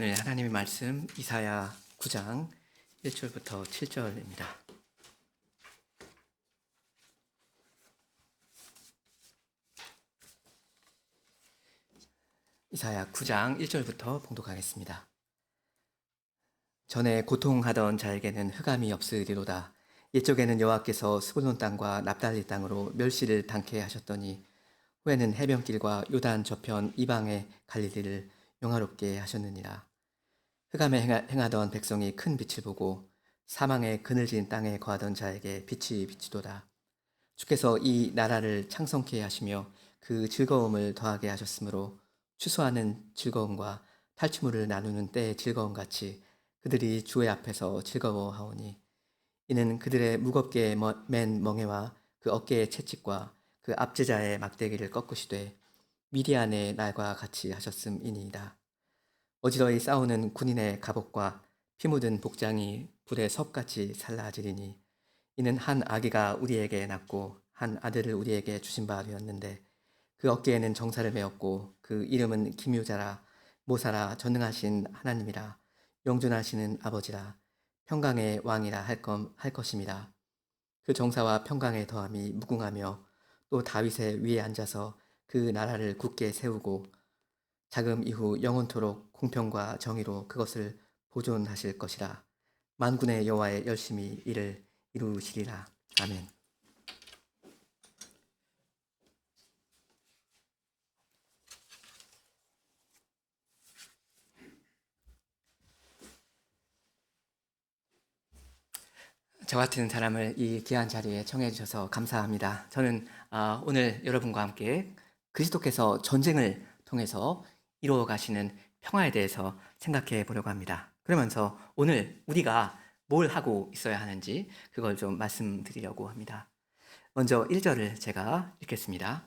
오늘 하나님의 말씀 이사야 9장 1절부터 7절입니다. 이사야 9장 1절부터 봉독하겠습니다. 전에 고통하던 자에게는 흑암이 없으리로다. 옛적에는 여호와께서 스불론 땅과 납달리 땅으로 멸시를 당케 하셨더니 후에는 해변길과 요단 저편 이방의 갈릴리를 영화롭게 하셨느니라. 흑암에 행하던 백성이 큰 빛을 보고 사망의 그늘진 땅에 거하던 자에게 빛이 비치도다. 주께서 이 나라를 창성케 하시며 그 즐거움을 더하게 하셨으므로 추수하는 즐거움과 탈취물을 나누는 때의 즐거움 같이 그들이 주의 앞에서 즐거워하오니 이는 그들의 무겁게 맨 멍에와 그 어깨의 채찍과 그 압제자의 막대기를 꺾으시되 미디안의 날과 같이 하셨음이니이다. 어지러이 싸우는 군인의 갑옷과 피 묻은 복장이 불의 섭같이 살라지리니 이는 한 아기가 우리에게 낳고 한 아들을 우리에게 주신 바 되었는데 그 어깨에는 정사를 메었고 그 이름은 기묘자라 모사라 전능하신 하나님이라 영존하시는 아버지라 평강의 왕이라 할 것임이라. 그 정사와 평강의 더함이 무궁하며 또 다윗의 위에 앉아서 그 나라를 굳게 세우고 자금 이후 영원토록 공평과 정의로 그것을 보존하실 것이라. 만군의 여호와의 열심히 이를 이루시리라. 아멘. 저 같은 사람을 이 귀한 자리에 청해 주셔서 감사합니다. 저는 오늘 여러분과 함께 그리스도께서 전쟁을 통해서 이루어 가시는 평화에 대해서 생각해 보려고 합니다. 그러면서 오늘 우리가 뭘 하고 있어야 하는지 그걸 좀 말씀드리려고 합니다. 먼저 1절을 제가 읽겠습니다.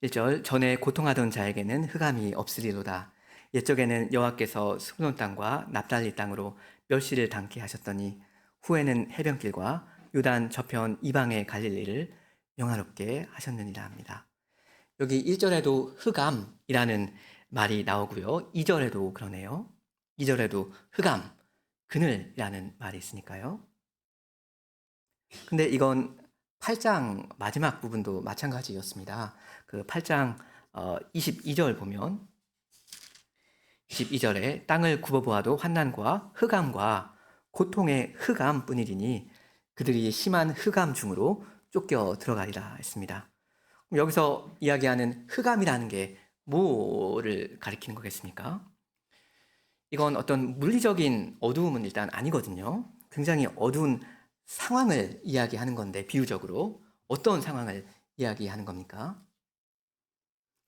1절, 전에 고통하던 자에게는 흑암이 없으리로다. 옛적에는 여호와께서 스불론 땅과 납달리 땅으로 멸시를 당케 하셨더니 후에는 해변길과 요단 저편 이방의 갈릴리를 영화롭게 하셨느니라 합니다. 여기 1절에도 흑암이라는 말이 나오고요. 2절에도 그러네요. 2절에도 흑암, 그늘이라는 말이 있으니까요. 근데 이건 8장 마지막 부분도 마찬가지였습니다. 그 8장 22절 보면 22절에 땅을 굽어보아도 환난과 흑암과 고통의 흑암뿐이리니 그들이 심한 흑암 중으로 쫓겨 들어가리라 했습니다. 여기서 이야기하는 흑암이라는 게 뭐를 가리키는 거겠습니까? 이건 어떤 물리적인 어두움은 일단 아니거든요. 굉장히 어두운 상황을 이야기하는 건데 비유적으로 어떤 상황을 이야기하는 겁니까?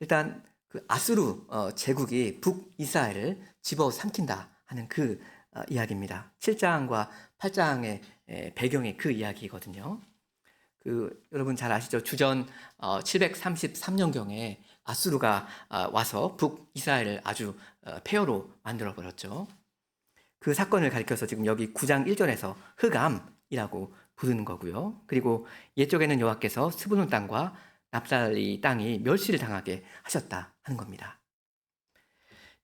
일단 그 아수르 제국이 북이스라엘을 집어삼킨다 하는 그 이야기입니다. 7장과 8장의 배경이 그 이야기거든요. 여러분 잘 아시죠? 주전 733년경에 아수르가 와서 북이스라엘을 아주 폐허로 만들어 버렸죠. 그 사건을 가리켜서 지금 여기 9장 1절에서 흑암이라고 부르는 거고요. 그리고 옛적에는 여호와께서 스불론 땅과 납달리 땅이 멸시를 당하게 하셨다 하는 겁니다.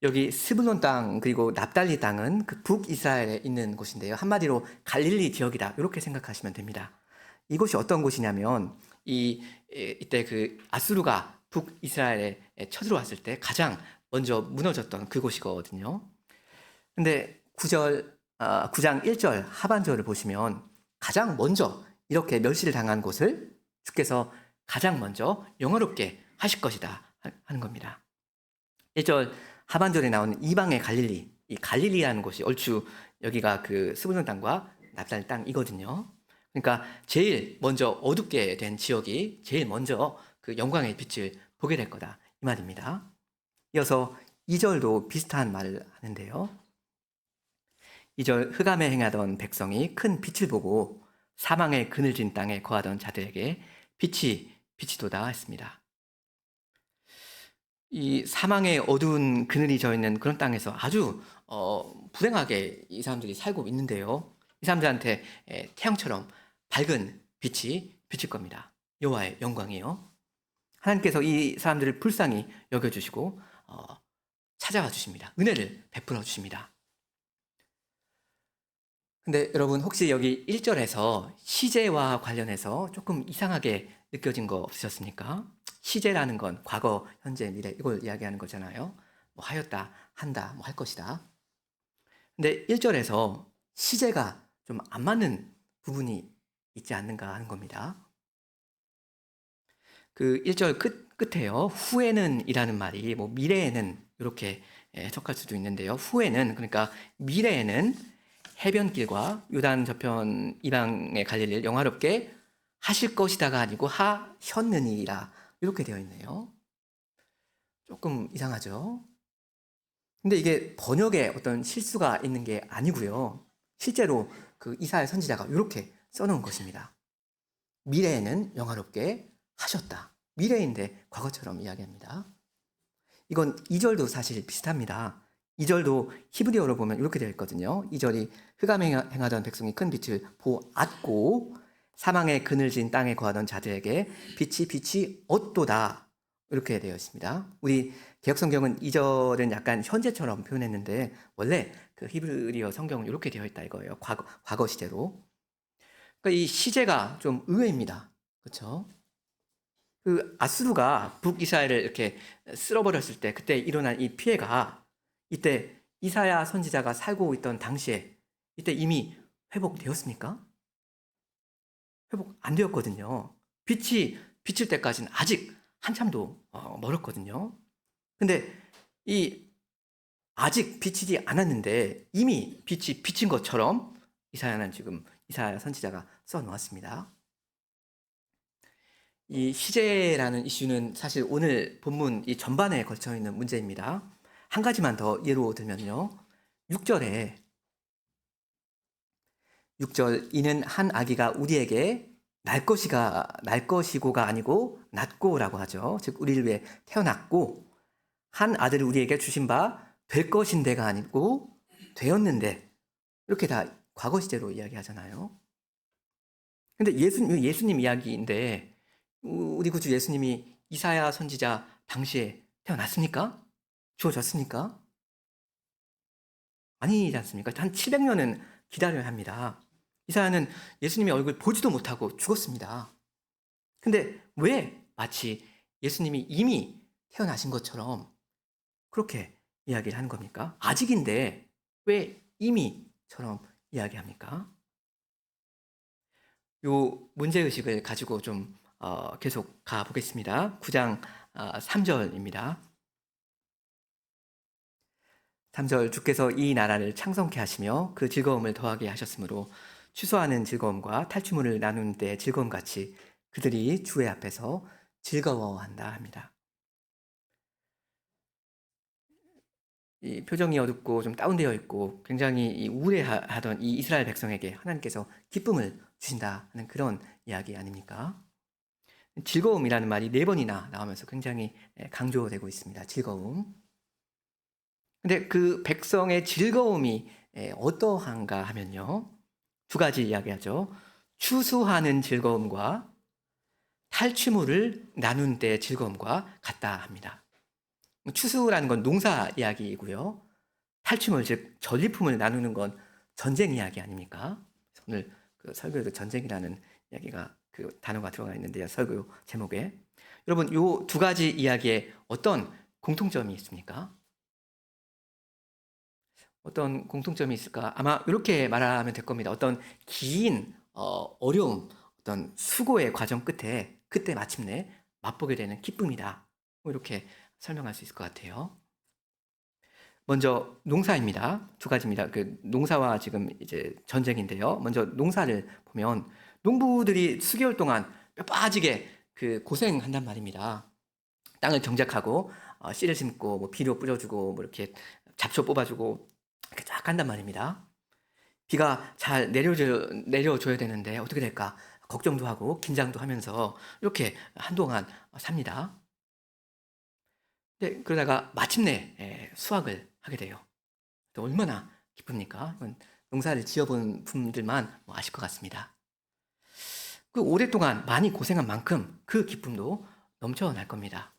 여기 스불론 땅 그리고 납달리 땅은 그 북이스라엘에 있는 곳인데요. 한마디로 갈릴리 지역이다 이렇게 생각하시면 됩니다. 이곳이 어떤 곳이냐면 이때 그 아수르가 북이스라엘에 쳐들어왔을 때 가장 먼저 무너졌던 그곳이거든요. 근데 9장 1절 하반절을 보시면 가장 먼저 이렇게 멸시를 당한 곳을 주께서 가장 먼저 영화롭게 하실 것이다 하는 겁니다. 1절 하반절에 나오는 이방의 갈릴리, 이 갈릴리라는 곳이 얼추 여기가 그 스불론 땅과 납달리 땅이거든요. 그러니까 제일 먼저 어둡게 된 지역이 제일 먼저 그 영광의 빛을 보게 될 거다 이 말입니다. 이어서 2절도 비슷한 말을 하는데요. 2절 흑암에 행하던 백성이 큰 빛을 보고 사망의 그늘진 땅에 거하던 자들에게 빛이 비치도다 했습니다. 이 사망의 어두운 그늘이 져 있는 그런 땅에서 아주 불행하게 이 사람들이 살고 있는데요. 이 사람들한테 태양처럼 밝은 빛이 비칠 겁니다. 여호와의 영광이요. 하나님께서 이 사람들을 불쌍히 여겨주시고 찾아와 주십니다. 은혜를 베풀어 주십니다. 근데 여러분 혹시 여기 1절에서 시제와 관련해서 조금 이상하게 느껴진 거 없으셨습니까? 시제라는 건 과거, 현재, 미래 이걸 이야기하는 거잖아요. 뭐 하였다, 한다, 뭐 할 것이다. 근데 1절에서 시제가 좀 안 맞는 부분이 있지 않는가 하는 겁니다. 그 1절 끝에요. 후에는 이라는 말이 뭐 미래에는 이렇게 해석할 수도 있는데요. 후에는 그러니까 미래에는 해변길과 요단 저편 이방의 갈릴리를 영화롭게 하실 것이다가 아니고 하셨느니라 이렇게 되어 있네요. 조금 이상하죠? 근데 이게 번역에 어떤 실수가 있는 게 아니고요. 실제로 그 이사야 선지자가 이렇게 써놓은 것입니다. 미래에는 영화롭게 하셨다. 미래인데 과거처럼 이야기합니다. 이건 2절도 사실 비슷합니다. 2절도 히브리어로 보면 이렇게 되어 있거든요. 2절이 흑암 행하던 백성이 큰 빛을 보았고 사망의 그늘진 땅에 거하던 자들에게 빛이 얻도다. 이렇게 되어 있습니다. 우리 개혁성경은 2절은 약간 현재처럼 표현했는데 원래 그 히브리어 성경은 이렇게 되어 있다 이거예요. 과거 시제로. 그러니까 이 시제가 좀 의외입니다. 그렇죠? 그 아수르가 북이스라엘을 이렇게 쓸어버렸을 때 그때 일어난 이 피해가 이때 이사야 선지자가 살고 있던 당시에 이때 이미 회복되었습니까? 회복 안 되었거든요. 빛이 비칠 때까지는 아직 한참도 멀었거든요. 근데 이 아직 비치지 않았는데 이미 빛이 비친 것처럼 이사야는 지금 이사야 선지자가 써놓았습니다. 이 시제라는 이슈는 사실 오늘 본문 이 전반에 걸쳐 있는 문제입니다. 한 가지만 더 예로 들면요. 6절에 6절 이는 한 아기가 우리에게 날 것이고가 아니고 낳고라고 하죠. 즉 우리를 위해 태어났고 한 아들을 우리에게 주신 바 될 것인데가 아니고 되었는데 이렇게 다 과거 시제로 이야기하잖아요. 근데 예수님 이야기인데 우리 구주 예수님이 이사야 선지자 당시에 태어났습니까? 주어졌습니까? 아니지 않습니까? 한 700년은 기다려야 합니다. 이사야는 예수님의 얼굴 보지도 못하고 죽었습니다. 근데 왜 마치 예수님이 이미 태어나신 것처럼 그렇게 이야기를 하는 겁니까? 아직인데 왜 이미처럼 이야기합니까? 요 문제의식을 가지고 좀 계속 가보겠습니다. 9장 3절입니다. 3절 주께서 이 나라를 창성케 하시며 그 즐거움을 더하게 하셨으므로 취소하는 즐거움과 탈취물을 나누는 때 즐거움같이 그들이 주의 앞에서 즐거워한다 합니다. 이 표정이 어둡고 좀 다운되어 있고 굉장히 우울해하던 이 이스라엘 백성에게 하나님께서 기쁨을 주신다는 그런 이야기 아닙니까? 즐거움이라는 말이 4번이나 나오면서 굉장히 강조되고 있습니다. 즐거움. 근데 그 백성의 즐거움이 어떠한가 하면요. 2가지 이야기하죠. 추수하는 즐거움과 탈취물을 나눈 때 즐거움과 같다 합니다. 추수라는 건 농사 이야기이고요. 탈취물, 즉 전리품을 나누는 건 전쟁 이야기 아닙니까? 오늘 그 설교에도 전쟁이라는 이야기가 그 단어가 들어가 있는데요. 설교 제목에. 여러분, 요 2가지 이야기에 어떤 공통점이 있습니까? 어떤 공통점이 있을까? 아마 이렇게 말하면 될 겁니다. 어떤 긴 어려움, 어떤 수고의 과정 끝에 그때 마침내 맛보게 되는 기쁨이다. 뭐 이렇게 설명할 수 있을 것 같아요. 먼저 농사입니다. 2가지입니다. 그 농사와 지금 이제 전쟁인데요. 먼저 농사를 보면 농부들이 수개월 동안 뼈 빠지게 그 고생한단 말입니다. 땅을 경작하고 씨를 심고 뭐 비료 뿌려주고 뭐 이렇게 잡초 뽑아주고 이렇게 쫙 한단 말입니다. 비가 잘 내려줘야 되는데 어떻게 될까 걱정도 하고 긴장도 하면서 이렇게 한동안 삽니다. 네, 그러다가 마침내 수확을 하게 돼요. 또 얼마나 기쁩니까? 이건 농사를 지어본 분들만 아실 것 같습니다. 그 오랫동안 많이 고생한 만큼 그 기쁨도 넘쳐날 겁니다.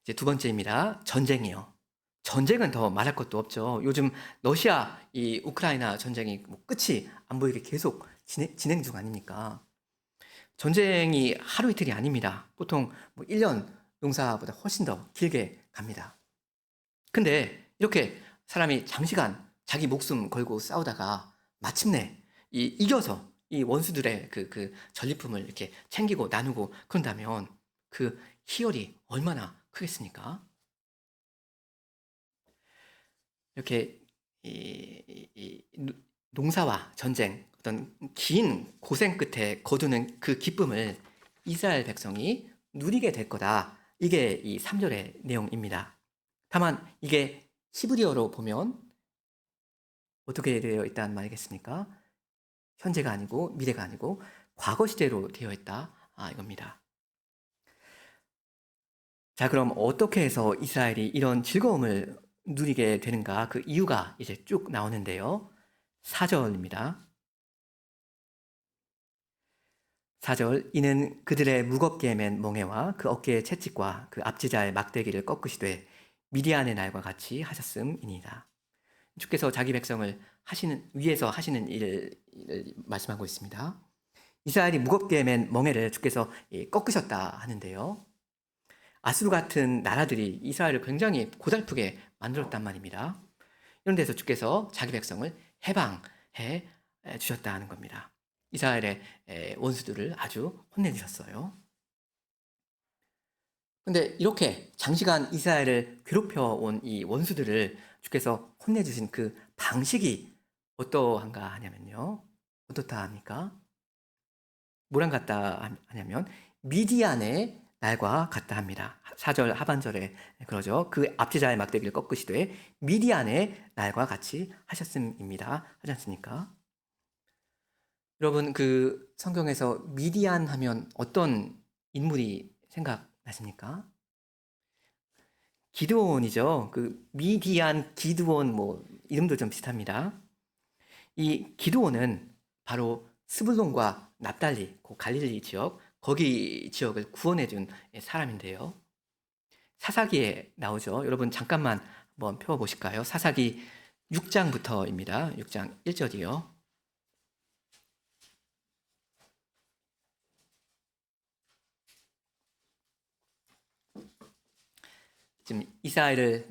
이제 두 번째입니다. 전쟁이요. 전쟁은 더 말할 것도 없죠. 요즘 러시아 이 우크라이나 전쟁이 뭐 끝이 안 보이게 계속 진행 중 아닙니까? 전쟁이 하루 이틀이 아닙니다. 보통 뭐 1년 농사보다 훨씬 더 길게 갑니다. 근데 이렇게 사람이 장시간 자기 목숨 걸고 싸우다가 마침내 이겨서 이 원수들의 그 전리품을 이렇게 챙기고 나누고 그런다면 그 희열이 얼마나 크겠습니까? 이렇게 농사와 전쟁, 어떤 긴 고생 끝에 거두는 그 기쁨을 이스라엘 백성이 누리게 될 거다. 이게 이 3절의 내용입니다. 다만 이게 히브리어로 보면 어떻게 되어 있다는 말이겠습니까? 현재가 아니고 미래가 아니고 과거 시제로 되어 있다. 이겁니다. 자, 그럼 어떻게 해서 이스라엘이 이런 즐거움을 누리게 되는가? 그 이유가 이제 쭉 나오는데요. 4절입니다. 4절, 이는 그들의 무겁게 맨 멍에와 그 어깨의 채찍과 그 앞지자의 막대기를 꺾으시되 미디안의 날과 같이 하셨음이니이다. 주께서 자기 백성을 위해서 하시는 일을 말씀하고 있습니다. 이스라엘이 무겁게 맨 멍에를 주께서 꺾으셨다 하는데요. 아수르 같은 나라들이 이스라엘을 굉장히 고달프게 만들었단 말입니다. 이런 데서 주께서 자기 백성을 해방해 주셨다 하는 겁니다. 이스라엘의 원수들을 아주 혼내주셨어요. 근데 이렇게 장시간 이스라엘을 괴롭혀 온 이 원수들을 주께서 혼내주신 그 방식이 어떠한가 하냐면요. 어떻다 합니까? 뭐랑 같다 하냐면 미디안의 날과 같다 합니다. 4절 하반절에 그러죠. 그 앞지자의 막대기를 꺾으시되 미디안의 날과 같이 하셨음입니다. 하지 않습니까? 여러분, 그 성경에서 미디안 하면 어떤 인물이 생각나십니까? 기드온이죠. 그 미디안, 기드온 뭐 이름도 좀 비슷합니다. 이 기드온은 바로 스불론과 납달리, 그 갈릴리 지역, 거기 지역을 구원해 준 사람인데요. 사사기에 나오죠. 여러분 잠깐만 한번 펴 보실까요? 사사기 6장부터입니다. 6장 1절이요. 지금 이스라엘을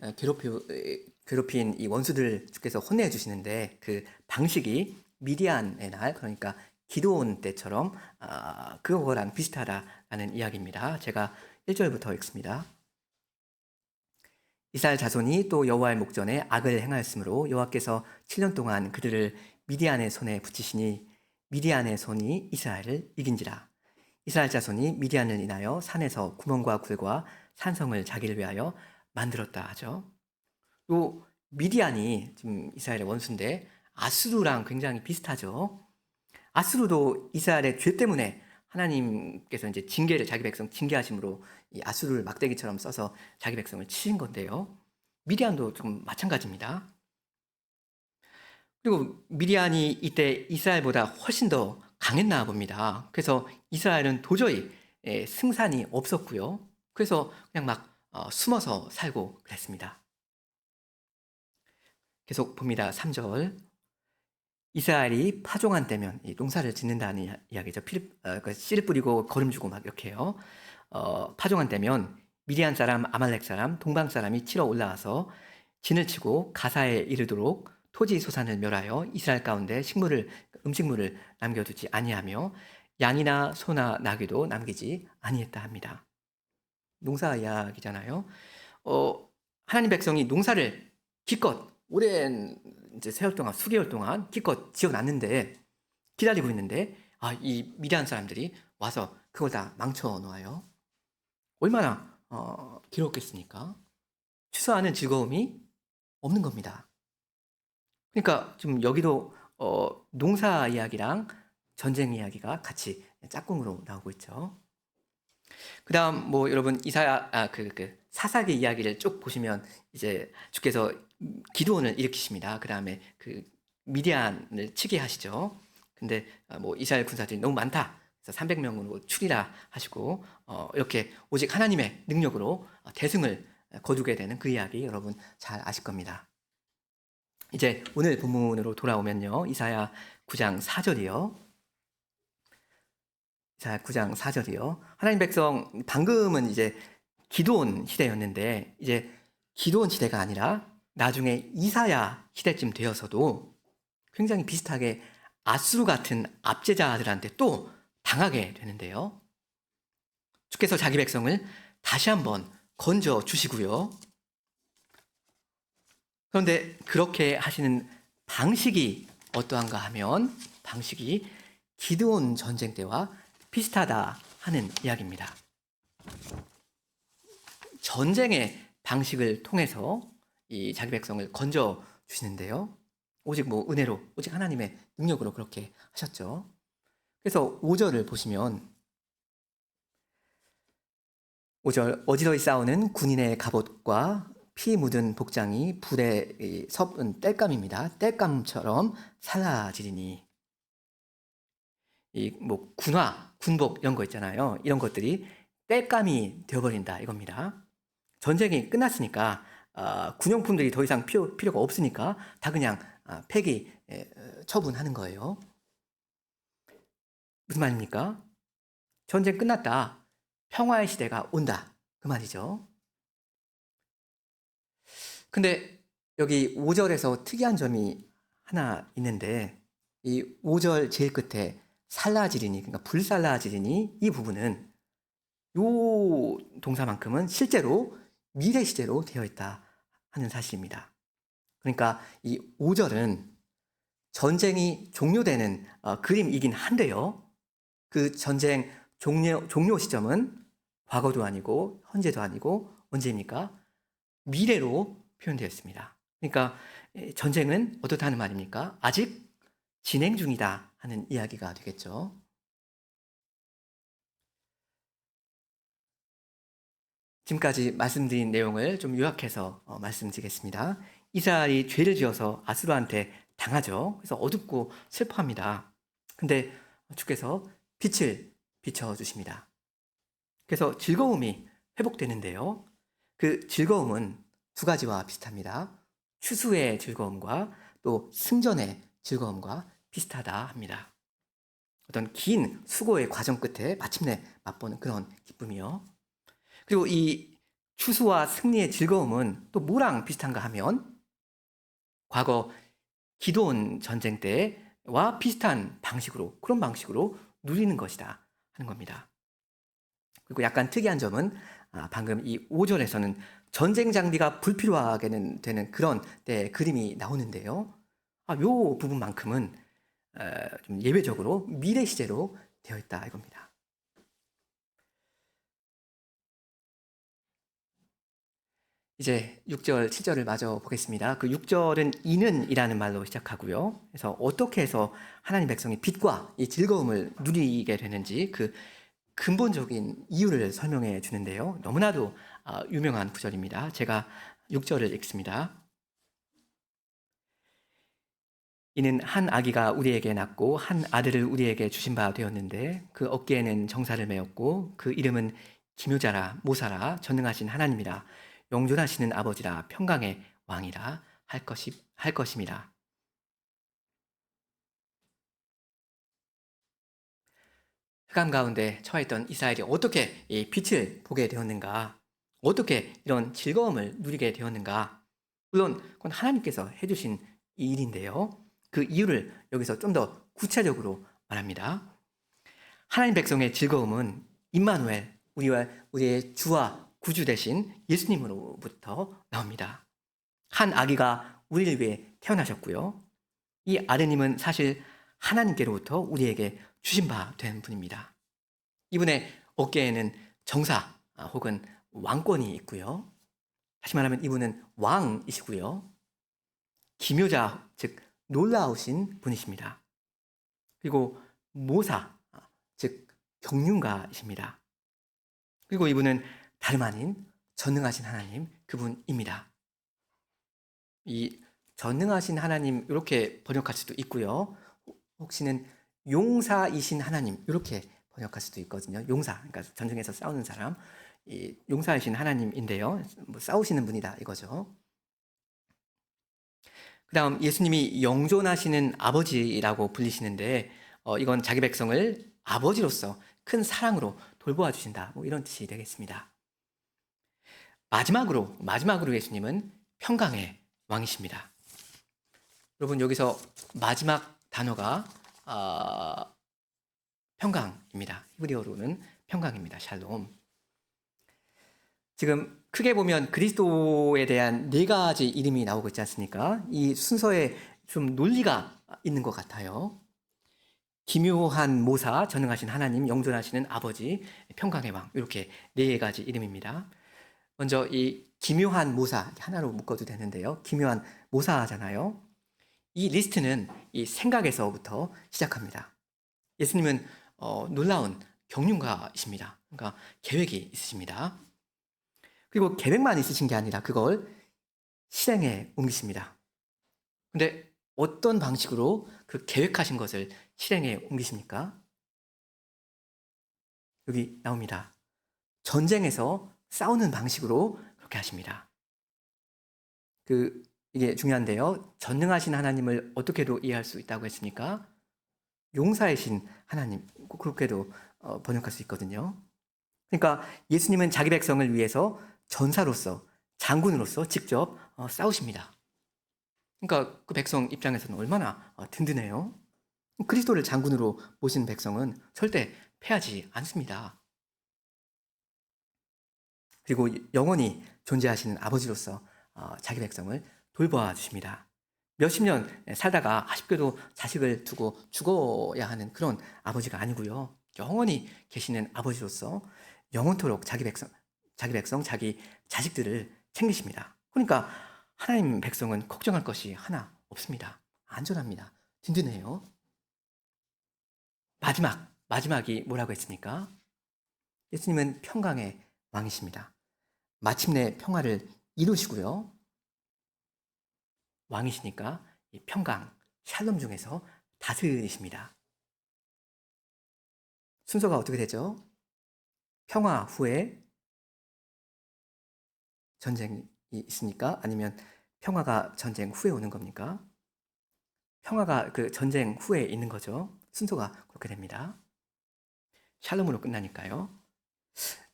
괴롭힌 이 원수들 주께서 혼내 주시는데 그 방식이 미디안의 날, 그러니까 기드온 때처럼 그거랑 비슷하다라는 이야기입니다. 제가 1절부터 읽습니다. 이스라엘 자손이 또 여호와의 목전에 악을 행하였으므로 여호와께서 7년 동안 그들을 미디안의 손에 붙이시니 미디안의 손이 이스라엘을 이긴지라. 이스라엘 자손이 미디안을 인하여 산에서 구멍과 굴과 산성을 자기를 위하여 만들었다 하죠. 또 미디안이 지금 이스라엘의 원수인데 아수르랑 굉장히 비슷하죠. 아수르도 이스라엘의 죄 때문에 하나님께서 이제 자기 백성 징계하심으로 이 아수르를 막대기처럼 써서 자기 백성을 치신 건데요. 미디안도 좀 마찬가지입니다. 그리고 미디안이 이때 이스라엘보다 훨씬 더 강했나 봅니다. 그래서 이스라엘은 도저히 승산이 없었고요. 그래서 그냥 막 숨어서 살고 그랬습니다. 계속 봅니다. 3절. 이스라엘이 파종한 때면 농사를 짓는다는 이야기죠. 씨를 뿌리고 거름 주고 막 이렇게요. 파종한 때면 미디안 사람, 아말렉 사람, 동방 사람이 치러 올라와서 진을 치고 가사에 이르도록 토지 소산을 멸하여 이스라엘 가운데 음식물을 남겨두지 아니하며 양이나 소나 나귀도 남기지 아니했다 합니다. 농사 이야기잖아요. 하나님 백성이 농사를 기껏 오랜 이제 세월 동안 수개월 동안 기껏 지어놨는데 기다리고 있는데 이 미디안 사람들이 와서 그걸 다 망쳐 놓아요. 얼마나 괴롭겠습니까? 추수하는 즐거움이 없는 겁니다. 그러니까 좀 여기도 농사 이야기랑 전쟁 이야기가 같이 짝꿍으로 나오고 있죠. 그다음 뭐 여러분 사사기 이야기를 쭉 보시면 이제 주께서 기드온을 일으키십니다. 그다음에 그 미디안을 치게 하시죠. 근데 뭐 이스라엘 군사들이 너무 많다. 그래서 300명으로 추리라 하시고 이렇게 오직 하나님의 능력으로 대승을 거두게 되는 그 이야기 여러분 잘 아실 겁니다. 이제 오늘 본문으로 돌아오면요. 이사야 9장 4절이요. 이사야 9장 4절이요. 하나님 백성 방금은 이제 기드온 시대였는데 이제 기드온 시대가 아니라 나중에 이사야 시대쯤 되어서도 굉장히 비슷하게 아수르 같은 압제자들한테 또 당하게 되는데요. 주께서 자기 백성을 다시 한번 건져 주시고요. 그런데 그렇게 하시는 방식이 어떠한가 하면 방식이 기드온 전쟁 때와 비슷하다 하는 이야기입니다. 전쟁의 방식을 통해서 이 자기 백성을 건져 주시는데요. 오직 은혜로, 오직 하나님의 능력으로 그렇게 하셨죠. 그래서 5절을 보시면 5절 어지러이 싸우는 군인의 갑옷과 피 묻은 복장이 불에 섭은 땔감입니다. 땔감처럼 살라지리니 군화, 군복 이런 거 있잖아요. 이런 것들이 땔감이 되어버린다 이겁니다. 전쟁이 끝났으니까 군용품들이 더 이상 필요가 없으니까 다 그냥 폐기 처분하는 거예요. 무슨 말입니까? 전쟁 끝났다. 평화의 시대가 온다. 그 말이죠. 근데 여기 5절에서 특이한 점이 하나 있는데 이 5절 제일 끝에 살라지리니 그러니까 불살라지리니 이 부분은 요 동사만큼은 실제로 미래 시제로 되어 있다 하는 사실입니다. 그러니까 이 5절은 전쟁이 종료되는 그림이긴 한데요. 그 전쟁 종료 시점은 과거도 아니고 현재도 아니고 언제입니까? 미래로 표현되어 있습니다. 그러니까 전쟁은 어떻다는 말입니까? 아직 진행 중이다 하는 이야기가 되겠죠. 지금까지 말씀드린 내용을 좀 요약해서 말씀드리겠습니다. 이스라엘이 죄를 지어서 아수르한테 당하죠. 그래서 어둡고 슬퍼합니다. 근데 주께서 빛을 비춰주십니다. 그래서 즐거움이 회복되는데요. 그 즐거움은 두 가지와 비슷합니다. 추수의 즐거움과 또 승전의 즐거움과 비슷하다 합니다. 어떤 긴 수고의 과정 끝에 마침내 맛보는 그런 기쁨이요. 그리고 이 추수와 승리의 즐거움은 또 뭐랑 비슷한가 하면 과거 기드온 전쟁 때와 비슷한 방식으로 그런 방식으로 누리는 것이다 하는 겁니다. 그리고 약간 특이한 점은 방금 이 5절에서는 전쟁 장비가 불필요하게 되는 그런 그림이 나오는데요. 요 부분만큼은 좀 예외적으로 미래 시제로 되어 있다 이겁니다. 이제 6절, 7절을 마저 보겠습니다. 그 6절은 이는 이라는 말로 시작하고요. 그래서 어떻게 해서 하나님 백성이 빛과 이 즐거움을 누리게 되는지 그 근본적인 이유를 설명해 주는데요. 너무나도 유명한 구절입니다. 제가 6절을 읽습니다. 이는 한 아기가 우리에게 낳고 한 아들을 우리에게 주신 바 되었는데 그 어깨에는 정사를 메었고 그 이름은 기묘자라 모사라 전능하신 하나님이라 영존하시는 아버지라 평강의 왕이라 할 것임이라. 흑암 가운데 처했던 이스라엘이 어떻게 이 빛을 보게 되었는가? 어떻게 이런 즐거움을 누리게 되었는가? 물론 그건 하나님께서 해주신 일인데요. 그 이유를 여기서 좀 더 구체적으로 말합니다. 하나님 백성의 즐거움은 임마누엘, 우리의 주와 구주 되신 예수님으로부터 나옵니다. 한 아기가 우리를 위해 태어나셨고요. 이 아드님은 사실 하나님께로부터 우리에게 주신 바 된 분입니다. 이분의 어깨에는 정사 혹은 왕권이 있고요. 다시 말하면 이분은 왕이시고요. 기묘자, 즉 놀라우신 분이십니다. 그리고 모사, 즉 경륜가이십니다. 그리고 이분은 다름 아닌 전능하신 하나님 그분입니다. 이 전능하신 하나님 이렇게 번역할 수도 있고요. 혹시는 용사이신 하나님 이렇게 번역할 수도 있거든요. 용사, 그러니까 전쟁에서 싸우는 사람, 이 용사이신 하나님인데요. 뭐 싸우시는 분이다 이거죠. 그다음 예수님이 영존하시는 아버지라고 불리시는데 이건 자기 백성을 아버지로서 큰 사랑으로 돌보아 주신다. 뭐 이런 뜻이 되겠습니다. 마지막으로 예수님은 평강의 왕이십니다. 여러분 여기서 마지막 단어가 평강입니다. 히브리어로는 평강입니다. 샬롬. 지금 크게 보면 그리스도에 대한 4가지 이름이 나오고 있지 않습니까? 이 순서에 좀 논리가 있는 것 같아요. 기묘한 모사, 전능하신 하나님, 영존하시는 아버지, 평강의 왕, 이렇게 4가지 이름입니다. 먼저 이 기묘한 모사, 하나로 묶어도 되는데요. 기묘한 모사잖아요. 이 리스트는 이 생각에서부터 시작합니다. 예수님은 놀라운 경륜가이십니다. 그러니까 계획이 있으십니다. 그리고 계획만 있으신 게 아니라 그걸 실행에 옮기십니다. 근데 어떤 방식으로 그 계획하신 것을 실행에 옮기십니까? 여기 나옵니다. 전쟁에서 싸우는 방식으로 그렇게 하십니다. 이게 중요한데요. 전능하신 하나님을 어떻게도 이해할 수 있다고 했습니까? 용사이신 하나님, 그렇게도 번역할 수 있거든요. 그러니까 예수님은 자기 백성을 위해서 전사로서, 장군으로서 직접 싸우십니다. 그러니까 그 백성 입장에서는 얼마나 든든해요. 그리스도를 장군으로 모신 백성은 절대 패하지 않습니다. 그리고 영원히 존재하시는 아버지로서 자기 백성을 돌보아 주십니다. 몇십 년 살다가 아쉽게도 자식을 두고 죽어야 하는 그런 아버지가 아니고요. 영원히 계시는 아버지로서 영원토록 자기 백성, 자기 자식들을 챙기십니다. 그러니까 하나님 백성은 걱정할 것이 하나 없습니다. 안전합니다. 든든해요. 마지막이 뭐라고 했습니까? 예수님은 평강의 왕이십니다. 마침내 평화를 이루시고요. 왕이시니까 이 평강, 샬롬 중에서 다스리십니다. 순서가 어떻게 되죠? 평화 후에 전쟁이 있습니까? 아니면 평화가 전쟁 후에 오는 겁니까? 평화가 그 전쟁 후에 있는 거죠. 순서가 그렇게 됩니다. 샬롬으로 끝나니까요.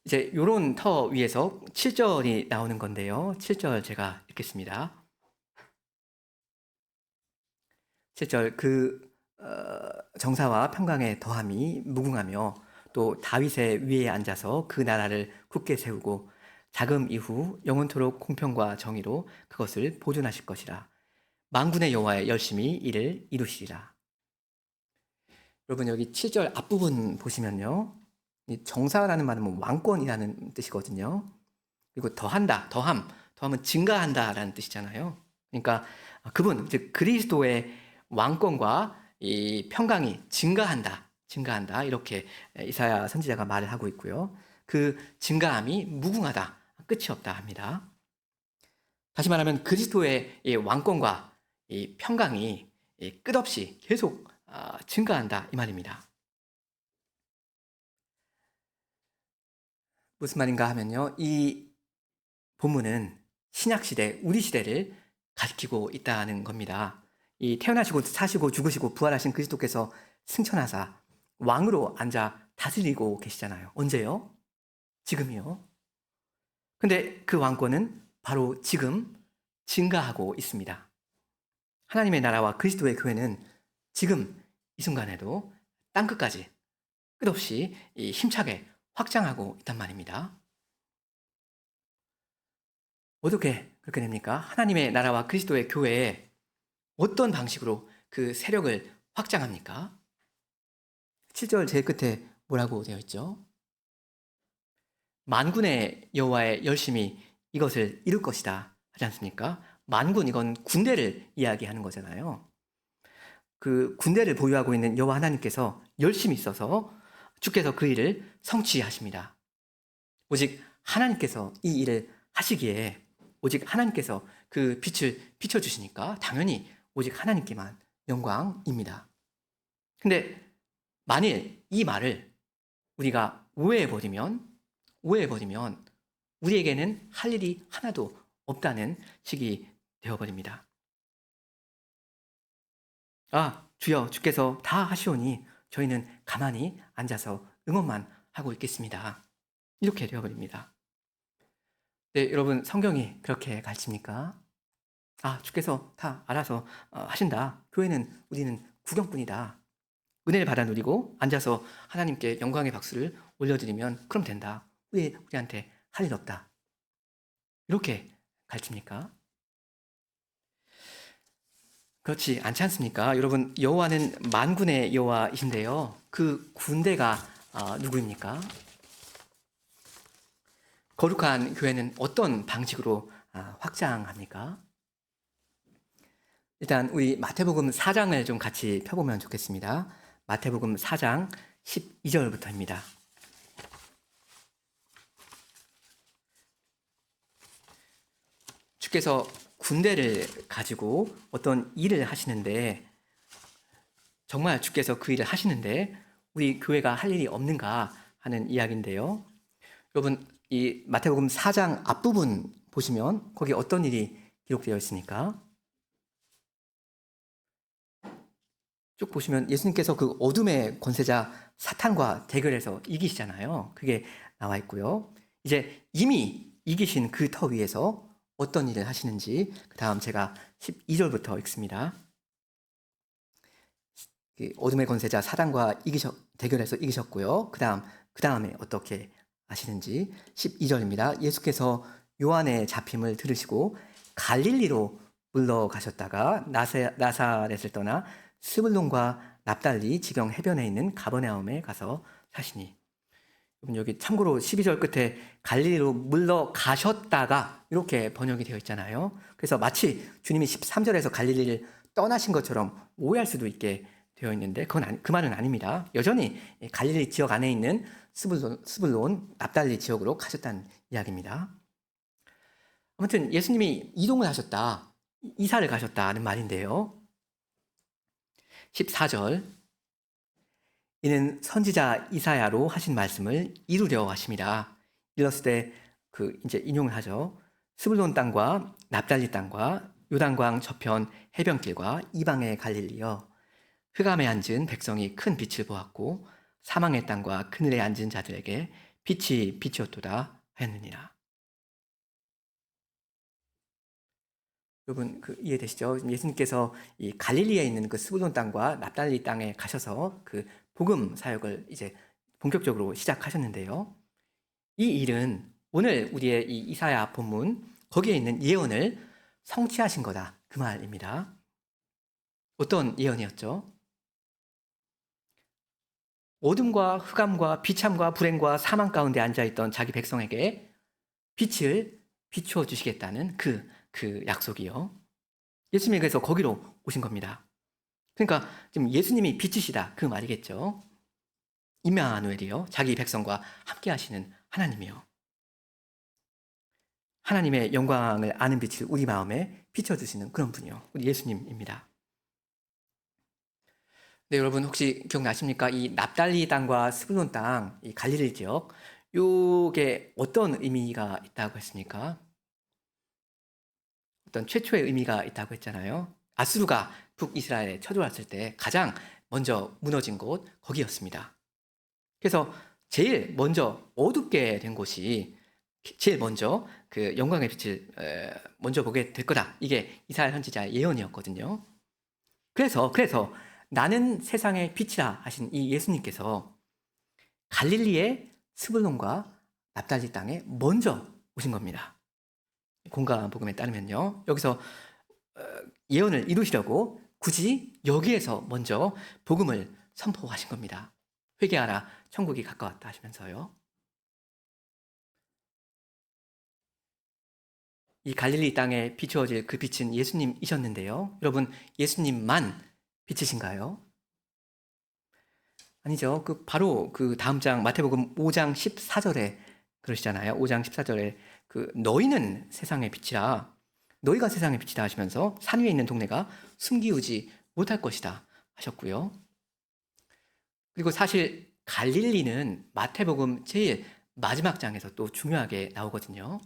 이제 요런 터 위에서 7절이 나오는 건데요. 7절 제가 읽겠습니다. 7절 정사와 평강의 더함이 무궁하며 또 다윗의 위에 앉아서 그 나라를 굳게 세우고 자금 이후 영원토록 공평과 정의로 그것을 보존하실 것이라. 만군의 여호와의 열심히 이를 이루시리라. 여러분 여기 7절 앞부분 보시면요. 이 정사라는 말은 뭐 왕권이라는 뜻이거든요. 그리고 더함은 증가한다라는 뜻이잖아요. 그러니까 그분, 즉 그리스도의 왕권과 이 평강이 증가한다 이렇게 이사야 선지자가 말을 하고 있고요. 그 증가함이 무궁하다, 끝이 없다 합니다. 다시 말하면 그리스도의 이 왕권과 이 평강이 끝없이 계속 증가한다 이 말입니다. 무슨 말인가 하면요, 이 본문은 신약시대, 우리 시대를 가리키고 있다는 겁니다. 이 태어나시고 사시고 죽으시고 부활하신 그리스도께서 승천하사 왕으로 앉아 다스리고 계시잖아요. 언제요? 지금이요. 근데 그 왕권은 바로 지금 증가하고 있습니다. 하나님의 나라와 그리스도의 교회는 지금 이 순간에도 땅끝까지 끝없이 힘차게 확장하고 있단 말입니다. 어떻게 그렇게 됩니까? 하나님의 나라와 그리스도의 교회에 어떤 방식으로 그 세력을 확장합니까? 7절 제일 끝에 뭐라고 되어 있죠? 만군의 여호와의 열심히 이것을 이룰 것이다 하지 않습니까? 만군, 이건 군대를 이야기하는 거잖아요. 그 군대를 보유하고 있는 여호와 하나님께서 열심히 있어서 주께서 그 일을 성취하십니다. 오직 하나님께서 이 일을 하시기에 오직 하나님께서 그 빛을 비춰주시니까 당연히 오직 하나님께만 영광입니다. 근데 만일 이 말을 우리가 오해해버리면 우리에게는 할 일이 하나도 없다는 식이 되어버립니다. 아, 주여, 주께서 다 하시오니 저희는 가만히 앉아서 응원만 하고 있겠습니다. 이렇게 되어버립니다. 네, 여러분, 성경이 그렇게 가르칩니까? 아, 주께서 다 알아서 하신다. 교회는 우리는 구경꾼이다. 은혜를 받아 누리고 앉아서 하나님께 영광의 박수를 올려드리면 그럼 된다. 우리한테 할 일 없다. 이렇게 가르칩니까? 그렇지 않지 않습니까? 여러분, 여호와는 만군의 여호와이신데요. 그 군대가 누구입니까? 거룩한 교회는 어떤 방식으로 확장합니까? 일단 우리 마태복음 4장을 좀 같이 펴보면 좋겠습니다. 마태복음 4장 12절부터입니다. 주께서 군대를 가지고 어떤 일을 하시는데, 정말 주께서 그 일을 하시는데 우리 교회가 할 일이 없는가 하는 이야기인데요. 여러분, 이 마태복음 4장 앞부분 보시면 거기 어떤 일이 기록되어 있습니까? 쭉 보시면 예수님께서 그 어둠의 권세자 사탄과 대결해서 이기시잖아요. 그게 나와 있고요. 이제 이미 이기신 그 터 위에서 어떤 일을 하시는지 그 다음 제가 12절부터 읽습니다. 어둠의 권세자 사단과 대결해서 이기셨고요. 그 다음에 어떻게 하시는지 12절입니다. 예수께서 요한의 잡힘을 들으시고 갈릴리로 물러가셨다가 나사렛을 떠나 스불론과 납달리 지경 해변에 있는 가버나움에 가서 사시니. 여기 참고로 12절 끝에 갈릴리로 물러가셨다가 이렇게 번역이 되어 있잖아요. 그래서 마치 주님이 13절에서 갈릴리를 떠나신 것처럼 오해할 수도 있게 되어 있는데 그 말은 아닙니다. 여전히 갈릴리 지역 안에 있는 스불론, 납달리 지역으로 가셨다는 이야기입니다. 아무튼 예수님이 이동을 하셨다, 이사를 가셨다는 말인데요. 14절, 이는 선지자 이사야로 하신 말씀을 이루려 하십니다. 일렀을 때 이제 인용을 하죠. 스불론 땅과 납달리 땅과 요단강 저편 해변길과 이방의 갈릴리여, 흑암에 앉은 백성이 큰 빛을 보았고 사망의 땅과 그늘에 앉은 자들에게 빛이 비치었도다 하였느니라. 여러분, 이해되시죠? 예수님께서 이 갈릴리에 있는 그 스불론 땅과 납달리 땅에 가셔서 그 복음 사역을 이제 본격적으로 시작하셨는데요. 이 일은 오늘 우리의 이 이사야 본문 거기에 있는 예언을 성취하신 거다, 그 말입니다. 어떤 예언이었죠? 어둠과 흑암과 비참과 불행과 사망 가운데 앉아있던 자기 백성에게 빛을 비추어 주시겠다는 그 약속이요. 예수님이 그래서 거기로 오신 겁니다. 그러니까 지금 예수님이 빛이시다, 그 말이겠죠. 임마누엘이요, 자기 백성과 함께 하시는 하나님이요. 하나님의 영광을 아는 빛을 우리 마음에 비춰주시는 그런 분이요, 우리 예수님입니다. 네, 여러분 혹시 기억나십니까? 이 납달리 땅과 스불론 땅, 이 갈릴리 지역, 요게 어떤 의미가 있다고 했습니까? 어떤 최초의 의미가 있다고 했잖아요. 아수르가 북이스라엘에 쳐들어왔을 때 가장 먼저 무너진 곳 거기였습니다. 그래서 제일 먼저 어둡게 된 곳이 제일 먼저 그 영광의 빛을 먼저 보게 될 거다, 이게 이사야 선지자의 예언이었거든요. 그래서 나는 세상의 빛이라 하신 이 예수님께서 갈릴리의 스불론과 납달리 땅에 먼저 오신 겁니다. 공간 복음에 따르면요, 여기서 예언을 이루시려고 굳이 여기에서 먼저 복음을 선포하신 겁니다. 회개하라, 천국이 가까웠다 하시면서요. 이 갈릴리 땅에 비추어질 그 빛은 예수님이셨는데요. 여러분, 예수님만 빛이신가요? 아니죠. 바로 그 다음 장 마태복음 5장 14절에 그러시잖아요. 5장 14절에 너희는 세상의 빛이라, 너희가 세상의 빛이다 하시면서 산 위에 있는 동네가 숨기우지 못할 것이다 하셨고요. 그리고 사실 갈릴리는 마태복음 제일 마지막 장에서 또 중요하게 나오거든요.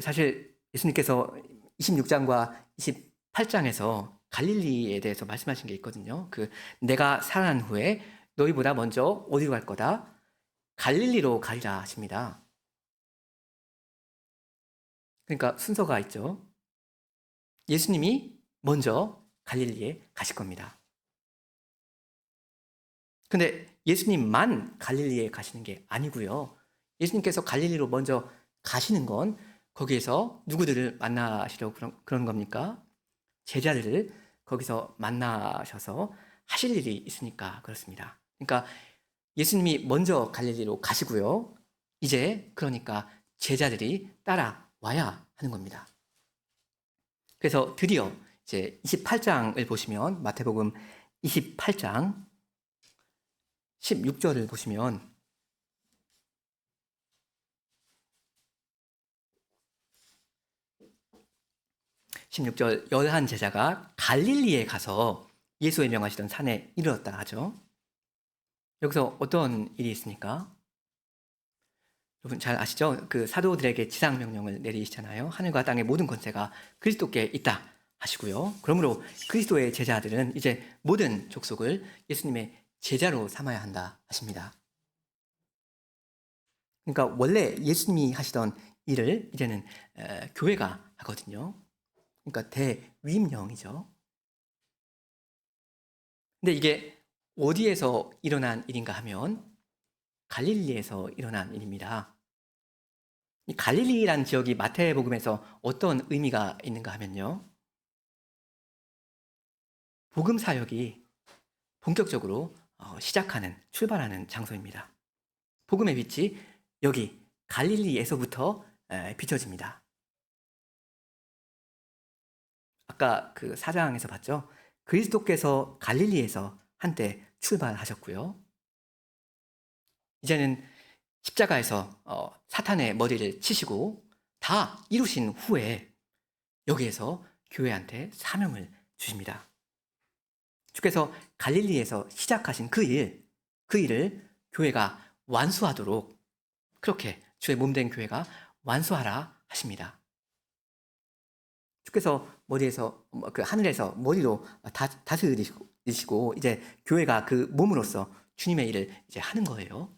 사실 예수님께서 26장과 28장에서 갈릴리에 대해서 말씀하신 게 있거든요. 내가 살아난 후에 너희보다 먼저 어디로 갈 거다? 갈릴리로 가리라 하십니다. 그러니까 순서가 있죠. 예수님이 먼저 갈릴리에 가실 겁니다. 근데 예수님만 갈릴리에 가시는 게 아니고요. 예수님께서 갈릴리로 먼저 가시는 건 거기에서 누구들을 만나시려고 그런 겁니까? 제자들을 거기서 만나셔서 하실 일이 있으니까 그렇습니다. 그러니까 예수님이 먼저 갈릴리로 가시고요. 이제 그러니까 제자들이 따라와야 하는 겁니다. 그래서 드디어 이제 28장을 보시면 마태복음 28장 16절을 보시면 16절 열한 제자가 갈릴리에 가서 예수의 명하시던 산에 이르렀다 하죠. 여기서 어떤 일이 있습니까? 여러분 잘 아시죠? 사도들에게 지상 명령을 내리시잖아요. 하늘과 땅의 모든 권세가 그리스도께 있다 하시고요. 그러므로 그리스도의 제자들은 이제 모든 족속을 예수님의 제자로 삼아야 한다 하십니다. 그러니까 원래 예수님이 하시던 일을 이제는 교회가 하거든요. 그러니까 대위임령이죠. 근데 이게 어디에서 일어난 일인가 하면 갈릴리에서 일어난 일입니다. 이 갈릴리라는 지역이 마태복음에서 어떤 의미가 있는가 하면요. 복음 사역이 본격적으로 출발하는 장소입니다. 복음의 빛이 여기 갈릴리에서부터 비춰집니다. 아까 4장에서 봤죠? 그리스도께서 갈릴리에서 한때 출발하셨고요. 이제는 십자가에서 사탄의 머리를 치시고 다 이루신 후에 여기에서 교회한테 사명을 주십니다. 주께서 갈릴리에서 시작하신 그 일을 교회가 완수하도록 그렇게 주의 몸된 교회가 완수하라 하십니다. 주께서 머리에서 하늘에서 머리로 다스리시고 이제 교회가 그 몸으로서 주님의 일을 이제 하는 거예요.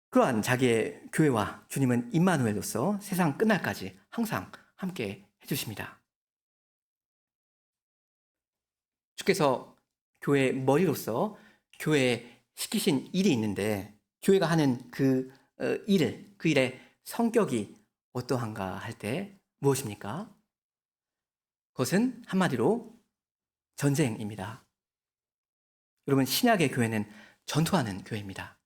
그러한 자기의 교회와 주님은 임마누엘로서 세상 끝날까지 항상 함께 해주십니다. 주께서 교회의 머리로서 교회에 시키신 일이 있는데 교회가 하는 그 일의 성격이 어떠한가 할 때 무엇입니까? 그것은 한마디로 전쟁입니다. 여러분 신약의 교회는 전투하는 교회입니다.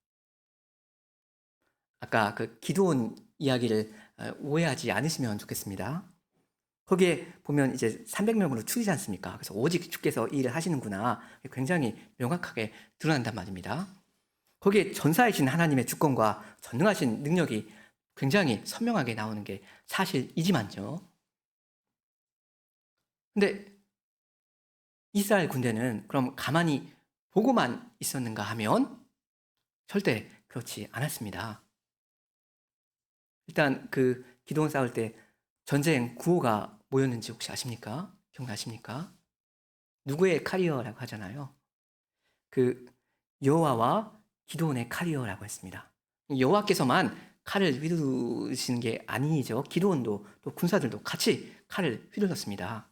아까 기드온 이야기를 오해하지 않으시면 좋겠습니다. 거기에 보면 이제 300명으로 추리지 않습니까? 그래서 오직 주께서 이 일을 하시는구나 굉장히 명확하게 드러난단 말입니다. 거기에 전사이신 하나님의 주권과 전능하신 능력이 굉장히 선명하게 나오는 게 사실이지만요. 근데 이스라엘 군대는 그럼 가만히 보고만 있었는가 하면 절대 그렇지 않았습니다. 일단 기드온 싸울 때 전쟁 구호가 뭐였는지 혹시 아십니까? 기억나십니까? 누구의 카리어라고 하잖아요. 여호와와 기드온의 카리어라고 했습니다. 여호와께서만 칼을 휘두르시는 게 아니죠. 기드온도 또 군사들도 같이 칼을 휘둘렀습니다.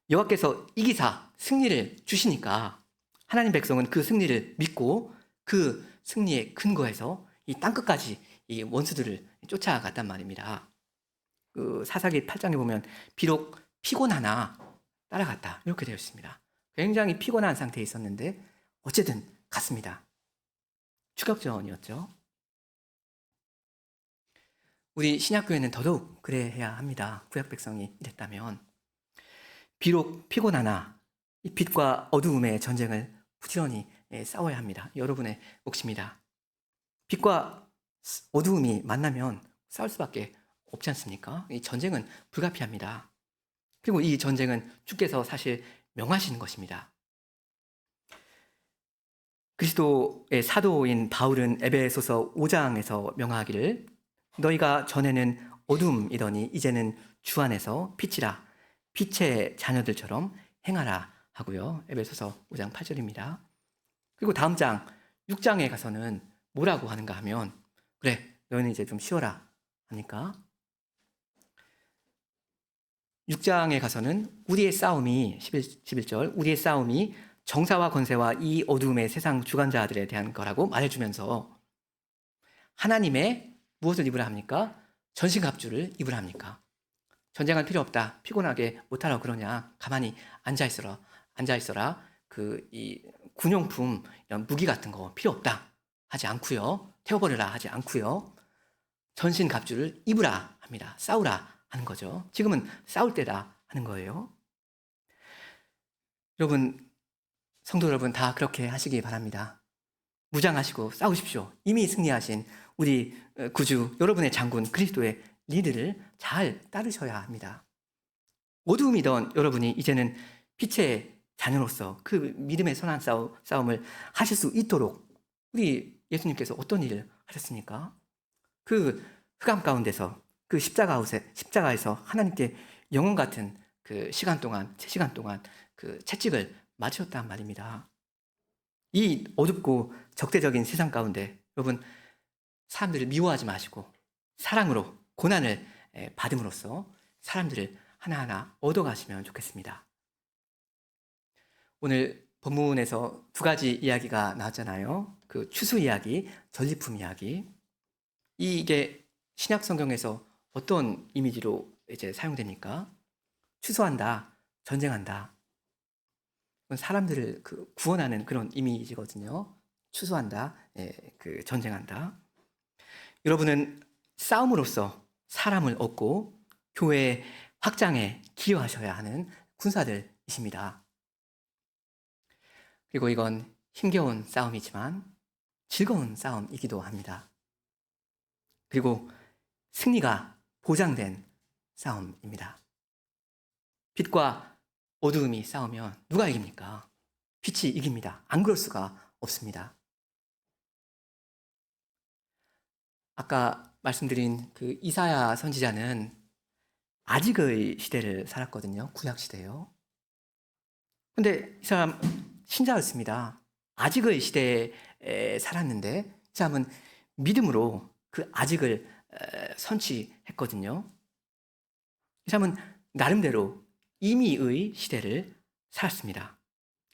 여호와께서 이기사 승리를 주시니까 하나님 백성은 그 승리를 믿고 그 승리의 근거에서 이 땅끝까지 이 원수들을 쫓아갔단 말입니다. 사사기 8장에 보면 비록 피곤하나 따라갔다 이렇게 되어 있습니다. 굉장히 피곤한 상태에 있었는데 어쨌든 갔습니다. 추격전이었죠. 우리 신약교회는 더더욱 그래야 합니다. 구약 백성이 이랬다면 비록 피곤하나 이 빛과 어두움의 전쟁을 부지런히 싸워야 합니다. 여러분의 몫입니다. 빛과 어두움이 만나면 싸울 수밖에 없지 않습니까? 이 전쟁은 불가피합니다. 그리고 이 전쟁은 주께서 사실 명하시는 것입니다. 그리스도의 사도인 바울은 에베소서 5장에서 명하기를 너희가 전에는 어둠이더니 이제는 주 안에서 빛이라 빛의 자녀들처럼 행하라 하고요. 에베소서 5장 8절입니다. 그리고 다음 장 6장에 가서는 뭐라고 하는가 하면 그래 너희는 이제 좀 쉬어라 하니까 6장에 가서는 우리의 싸움이 11절 우리의 싸움이 정사와 권세와 이 어두움의 세상 주관자들에 대한 거라고 말해주면서 하나님의 무엇을 입으라 합니까? 전신갑주를 입으라 합니까? 전쟁할 필요 없다. 피곤하게 못하라고 그러냐? 가만히 앉아있어라. 앉아있어라. 이 군용품 이런 무기 같은 거 필요 없다. 하지 않고요. 태워버려라 하지 않고요. 전신갑주를 입으라 합니다. 싸우라 하는 거죠. 지금은 싸울 때다 하는 거예요. 여러분, 성도 여러분 다 그렇게 하시기 바랍니다. 무장하시고 싸우십시오. 이미 승리하신 우리 구주 여러분의 장군 그리스도의 리드를 잘 따르셔야 합니다. 어두움이던 여러분이 이제는 빛의 자녀로서 그 믿음의 선한 싸움을 하실 수 있도록 우리 예수님께서 어떤 일을 하셨습니까? 그 흑암 가운데서 그 십자가에서 하나님께 영원 같은 그 시간 동안, 3시간 동안 그 채찍을 맞으셨단 말입니다. 이 어둡고 적대적인 세상 가운데 여러분 사람들을 미워하지 마시고 사랑으로 고난을 받음으로써 사람들을 하나하나 얻어가시면 좋겠습니다. 오늘 본문에서 2가지 이야기가 나왔잖아요. 그 추수 이야기, 전리품 이야기. 이게 신약 성경에서 어떤 이미지로 이제 사용됩니까? 추수한다, 전쟁한다. 사람들을 구원하는 그런 이미지거든요. 추수한다, 그 전쟁한다. 여러분은 싸움으로써 사람을 얻고 교회 확장에 기여하셔야 하는 군사들이십니다. 그리고 이건 힘겨운 싸움이지만 즐거운 싸움이기도 합니다. 그리고 승리가 보장된 싸움입니다. 빛과 어두움이 싸우면 누가 이깁니까? 빛이 이깁니다. 안 그럴 수가 없습니다. 아까 말씀드린 그 이사야 선지자는 아직의 시대를 살았거든요. 구약 시대요. 근데 이 사람 신자였습니다. 아직의 시대에 살았는데 이 사람은 믿음으로 그 아직을 선취했거든요. 이 사람은 나름대로 임의의 시대를 살았습니다.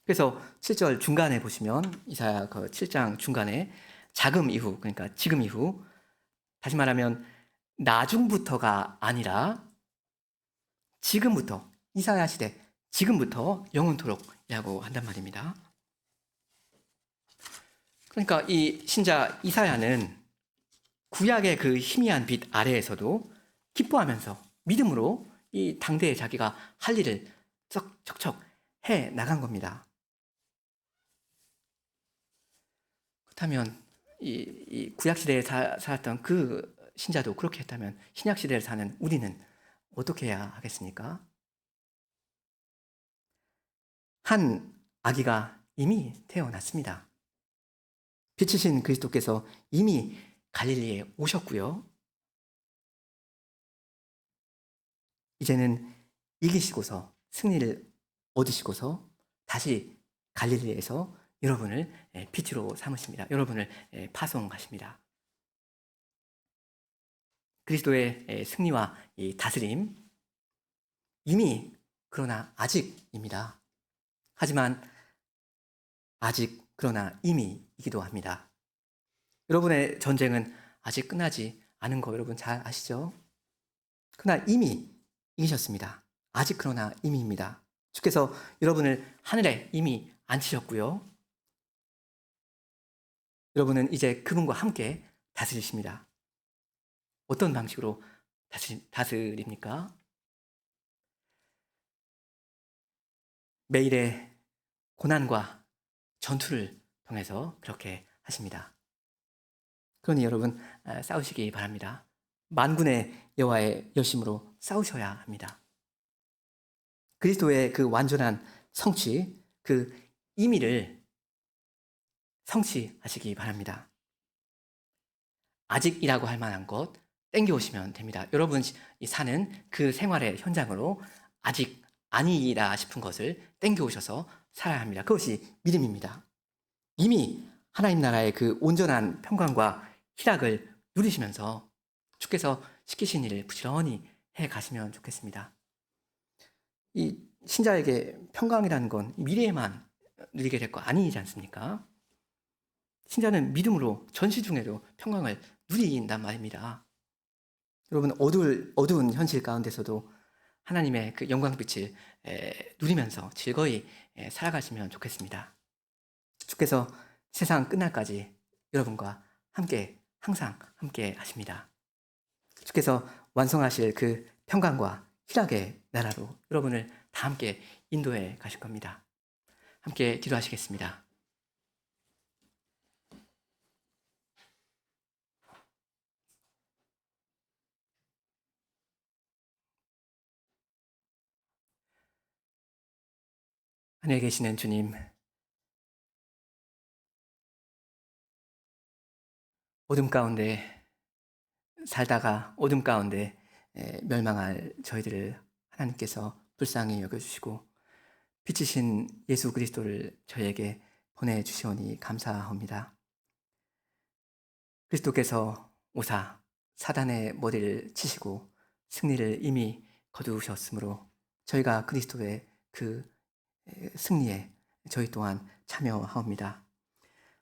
그래서 7절 중간에 보시면 이사야 그 7장 중간에 자금 이후 그러니까 지금 이후 다시 말하면 나중부터가 아니라 지금부터 이사야 시대 지금부터 영원토록이라고 한단 말입니다. 그러니까 이 신자 이사야는 구약의 그 희미한 빛 아래에서도 기뻐하면서 믿음으로 이 당대에 자기가 할 일을 척척 해 나간 겁니다. 그렇다면 이 구약 시대에 살았던 그 신자도 그렇게 했다면 신약 시대를 사는 우리는 어떻게 해야 하겠습니까? 한 아기가 이미 태어났습니다. 빛이신 그리스도께서 이미 갈릴리에 오셨고요. 이제는 이기시고서 승리를 얻으시고서 다시 갈릴리에서 여러분을 빛으로 삼으십니다. 여러분을 파송하십니다. 그리스도의 승리와 이 다스림 이미 그러나 아직입니다. 하지만 아직 그러나 이미이기도 합니다. 여러분의 전쟁은 아직 끝나지 않은 거 여러분 잘 아시죠? 그러나 이미 이기셨습니다. 아직 그러나 이미입니다. 주께서 여러분을 하늘에 이미 앉히셨고요. 여러분은 이제 그분과 함께 다스리십니다. 어떤 방식으로 다스립니까? 매일의 고난과 전투를 통해서 그렇게 하십니다. 그러니 여러분 싸우시기 바랍니다. 만군의 여호와의 열심으로 싸우셔야 합니다. 그리스도의 그 완전한 성취, 그 임의를 성취하시기 바랍니다. 아직이라고 할 만한 것 땡겨오시면 됩니다. 여러분 사는 그 생활의 현장으로 아직 아니라 싶은 것을 땡겨오셔서 살아야 합니다. 그것이 믿음입니다. 이미 하나님 나라의 그 온전한 평강과 희락을 누리시면서 주께서 시키신 일을 부지런히 해 가시면 좋겠습니다. 이 신자에게 평강이라는 건 미래에만 누리게 될 거 아니지 않습니까? 신자는 믿음으로 전시 중에도 평강을 누린단 말입니다. 여러분 어두운 현실 가운데서도 하나님의 그 영광빛을 누리면서 즐거이 살아가시면 좋겠습니다. 주께서 세상 끝날까지 여러분과 함께 항상 함께 하십니다. 주께서 완성하실 그 평강과 희락의 나라로 여러분을 다 함께 인도해 가실 겁니다. 함께 기도하시겠습니다. 하늘에 계시는 주님, 어둠 가운데 살다가 어둠 가운데 멸망할 저희들을 하나님께서 불쌍히 여겨주시고 빛이신 예수 그리스도를 저희에게 보내주시오니 감사합니다. 그리스도께서 오사 사단의 머리를 치시고 승리를 이미 거두셨으므로 저희가 그리스도의 그 승리에 저희 또한 참여하옵니다.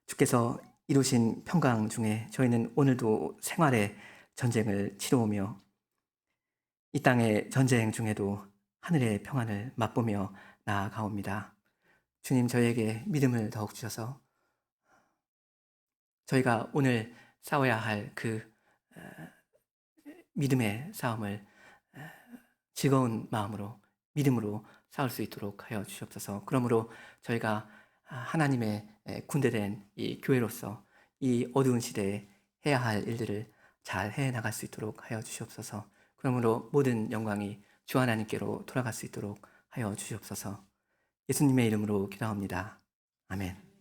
주께서 이루신 평강 중에 저희는 오늘도 생활의 전쟁을 치러오며 이 땅의 전쟁 중에도 하늘의 평안을 맛보며 나아가옵니다. 주님, 저희에게 믿음을 더욱 주셔서 저희가 오늘 싸워야 할 그 믿음의 싸움을 즐거운 마음으로 믿음으로 싸울 수 있도록 하여 주시옵소서. 그러므로 저희가 하나님의 군대된 이 교회로서 이 어두운 시대에 해야 할 일들을 잘 해나갈 수 있도록 하여 주시옵소서. 그러므로 모든 영광이 주 하나님께로 돌아갈 수 있도록 하여 주시옵소서. 예수님의 이름으로 기도합니다. 아멘.